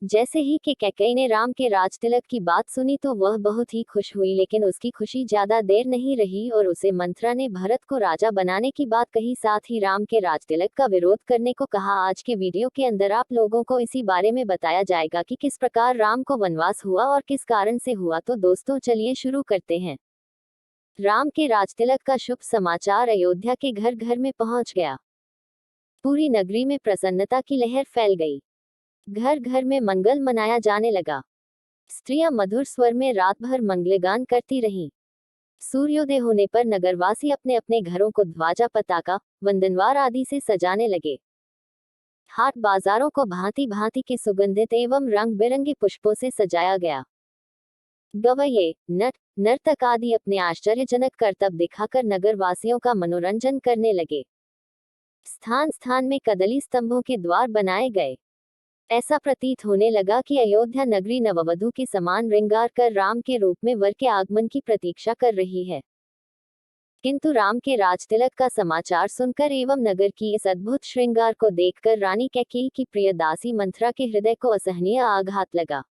जैसे ही कि कैकेयी ने राम के राजतिलक की बात सुनी तो वह बहुत ही खुश हुई, लेकिन उसकी खुशी ज्यादा देर नहीं रही और उसे मंथरा ने भरत को राजा बनाने की बात कही, साथ ही राम के राजतिलक का विरोध करने को कहा। आज के वीडियो के अंदर आप लोगों को इसी बारे में बताया जाएगा कि किस प्रकार राम को वनवास हुआ और किस कारण से हुआ। तो दोस्तों चलिए शुरू करते हैं। राम के राजतिलक का शुभ समाचार अयोध्या के घर घर में पहुंच गया। पूरी नगरी में प्रसन्नता की लहर फैल गई। घर घर में मंगल मनाया जाने लगा। स्त्रियां मधुर स्वर में रात भर मंगलगान करती रहीं। सूर्योदय होने पर नगरवासी अपने अपने घरों को ध्वजा, पताका, वंदनवार आदि से सजाने लगे। हाट बाजारों को भांति भांति के सुगंधित एवं रंग बिरंगे पुष्पों से सजाया गया। गवैये, नट, नर्तक आदि अपने आश्चर्यजनक करतब दिखाकर नगरवासियों का मनोरंजन करने लगे। स्थान स्थान में कदली स्तंभों के द्वार बनाए गए। ऐसा प्रतीत होने लगा कि अयोध्या नगरी नववधू के समान श्रृंगार कर राम के रूप में वर के आगमन की प्रतीक्षा कर रही है। किंतु राम के राजतिलक का समाचार सुनकर एवं नगर की इस अद्भुत श्रृंगार को देखकर रानी कैकेयी की प्रिय दासी मंथरा के हृदय को असहनीय आघात लगा।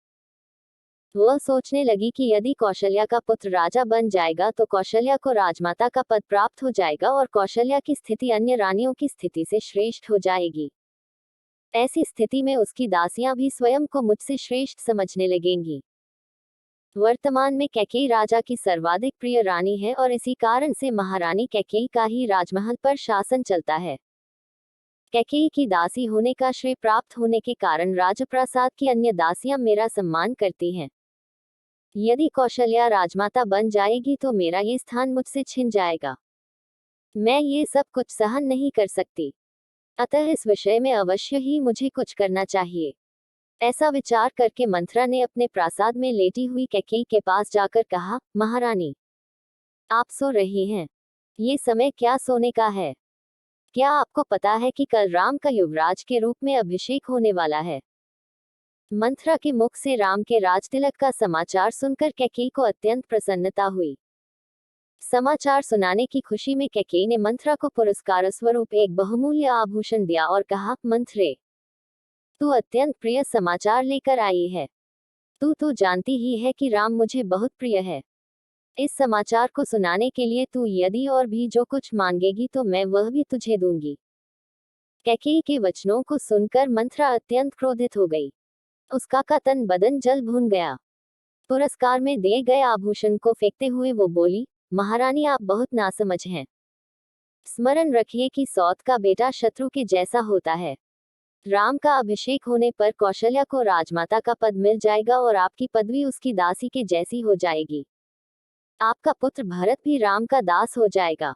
वह सोचने लगी कि यदि कौशल्या का पुत्र राजा बन जाएगा तो कौशल्या को राजमाता का पद प्राप्त हो जाएगा और कौशल्या की स्थिति अन्य रानियों की स्थिति से श्रेष्ठ हो जाएगी। ऐसी स्थिति में उसकी दासियां भी स्वयं को मुझसे श्रेष्ठ समझने लगेंगी। वर्तमान में कैकेयी राजा की सर्वाधिक प्रिय रानी है और इसी कारण से महारानी कैकेयी का ही राजमहल पर शासन चलता है। कैकेयी की दासी होने का श्रेय प्राप्त होने के कारण राजप्रासाद की अन्य दासियां मेरा सम्मान करती हैं। यदि कौशल्या राजमाता बन जाएगी तो मेरा ये स्थान मुझसे छिन जाएगा। मैं ये सब कुछ सहन नहीं कर सकती, अतः इस विषय में अवश्य ही मुझे कुछ करना चाहिए। ऐसा विचार करके मंथरा ने अपने प्रासाद में लेटी हुई कैकेयी के पास जाकर कहा, महारानी, आप सो रही हैं। ये समय क्या सोने का है? क्या आपको पता है कि कल राम का युवराज के रूप में अभिषेक होने वाला है? मंथरा के मुख से राम के राजतिलक का समाचार सुनकर कैकेयी को अत्यंत प्रसन्नता हुई। समाचार सुनाने की खुशी में कैकेयी ने मंथरा को पुरस्कार स्वरूप एक बहुमूल्य आभूषण दिया और कहा, मंथरे, तू अत्यंत प्रिय समाचार लेकर आई है। तू तो जानती ही है कि राम मुझे बहुत प्रिय है। इस समाचार को सुनाने के लिए तू यदि और भी जो कुछ मांगेगी तो मैं वह भी तुझे दूंगी। कैकेयी के वचनों को सुनकर मंथरा अत्यंत क्रोधित हो गई। उसका का तन बदन जल भून गया। पुरस्कार में दिए गए आभूषण को फेंकते हुए वो बोली, महारानी, आप बहुत नासमझ हैं। स्मरण रखिए कि सौत का बेटा शत्रु के जैसा होता है। राम का अभिषेक होने पर कौशल्या को राजमाता का पद मिल जाएगा और आपकी पदवी उसकी दासी के जैसी हो जाएगी। आपका पुत्र भरत भी राम का दास हो जाएगा।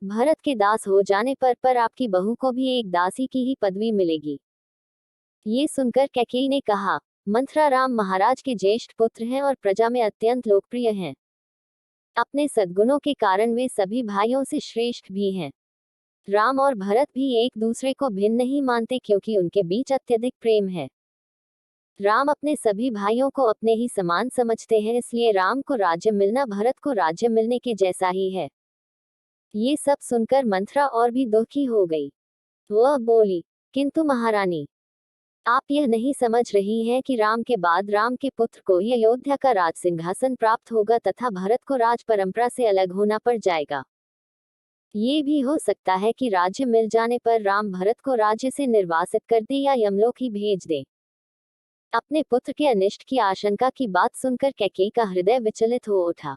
भरत के दास हो जाने पर आपकी बहू को भी एक दासी की ही पदवी मिलेगी। ये सुनकर कैकेयी ने कहा, मंथरा, राम महाराज के ज्येष्ठ पुत्र हैं और प्रजा में अत्यंत लोकप्रिय हैं। अपने सद्गुणों के कारण वे सभी भाइयों से श्रेष्ठ भी हैं। राम और भरत भी एक दूसरे को भिन्न नहीं मानते क्योंकि उनके बीच अत्यधिक प्रेम है। राम अपने सभी भाइयों को अपने ही समान समझते हैं, इसलिए राम को राज्य मिलना भरत को राज्य मिलने के जैसा ही है। ये सब सुनकर मंथरा और भी दुखी हो गई। वह बोली, किंतु महारानी, आप यह नहीं समझ रही हैं कि राम के बाद राम के पुत्र को ही अयोध्या का राज सिंहासन प्राप्त होगा तथा भरत को राज परंपरा से अलग होना पड़ जाएगा। ये भी हो सकता है कि राज्य मिल जाने पर राम भरत को राज्य से निर्वासित कर दे या यमलोक ही भेज दे। अपने पुत्र के अनिष्ट की आशंका की बात सुनकर कैकेयी का हृदय विचलित हो उठा।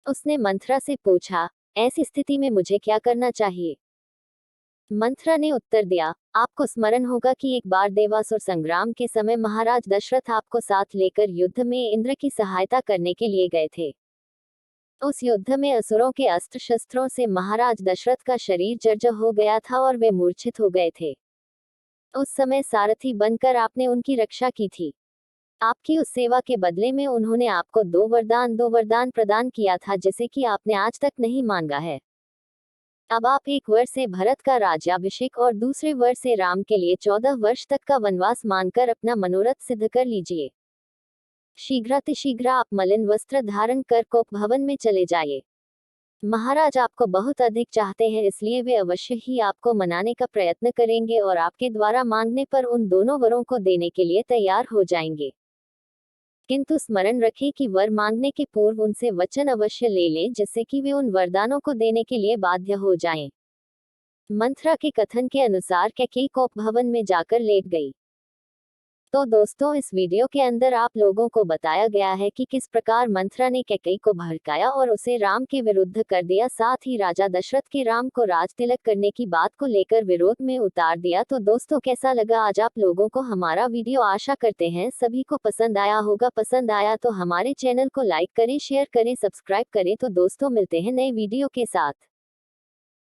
उसने मंथरा से पूछा, ऐसी स्थिति में मुझे क्या करना चाहिए? मंथरा ने उत्तर दिया, आपको स्मरण होगा कि एक बार देवासुर संग्राम के समय महाराज दशरथ आपको साथ लेकर युद्ध में इंद्र की सहायता करने के लिए गए थे। उस युद्ध में असुरों के अस्त्र शस्त्रों से महाराज दशरथ का शरीर जर्जर हो गया था और वे मूर्छित हो गए थे। उस समय सारथी बनकर आपने उनकी रक्षा की थी। आपकी उस सेवा के बदले में उन्होंने आपको दो वरदान प्रदान किया था जिसे कि आपने आज तक नहीं मांगा है। अब आप एक वर्ष से भरत का राज्याभिषेक और दूसरे वर्ष से राम के लिए 14 वर्ष तक का वनवास मानकर अपना मनोरथ सिद्ध कर लीजिए। शीघ्रातिशीघ्र आप मलिन वस्त्र धारण कर कोप भवन में चले जाइए। महाराज आपको बहुत अधिक चाहते हैं, इसलिए वे अवश्य ही आपको मनाने का प्रयत्न करेंगे और आपके द्वारा मांगने पर उन दोनों वरों को देने के लिए तैयार हो जाएंगे। किंतु स्मरण रखें कि वर मांगने के पूर्व उनसे वचन अवश्य ले लें, जिससे कि वे उन वरदानों को देने के लिए बाध्य हो जाएं। मंथरा के कथन के अनुसार कैकेयी कोप भवन में जाकर लेट गई। तो दोस्तों, इस वीडियो के अंदर आप लोगों को बताया गया है कि किस प्रकार मंथरा ने कैकेयी को भड़काया और उसे राम के विरुद्ध कर दिया, साथ ही राजा दशरथ के राम को राज तिलक करने की बात को लेकर विरोध में उतार दिया। तो दोस्तों, कैसा लगा आज आप लोगों को हमारा वीडियो? आशा करते हैं सभी को पसंद आया होगा। पसंद आया तो हमारे चैनल को लाइक करें, शेयर करें, सब्सक्राइब करें। तो दोस्तों, मिलते हैं नए वीडियो के साथ।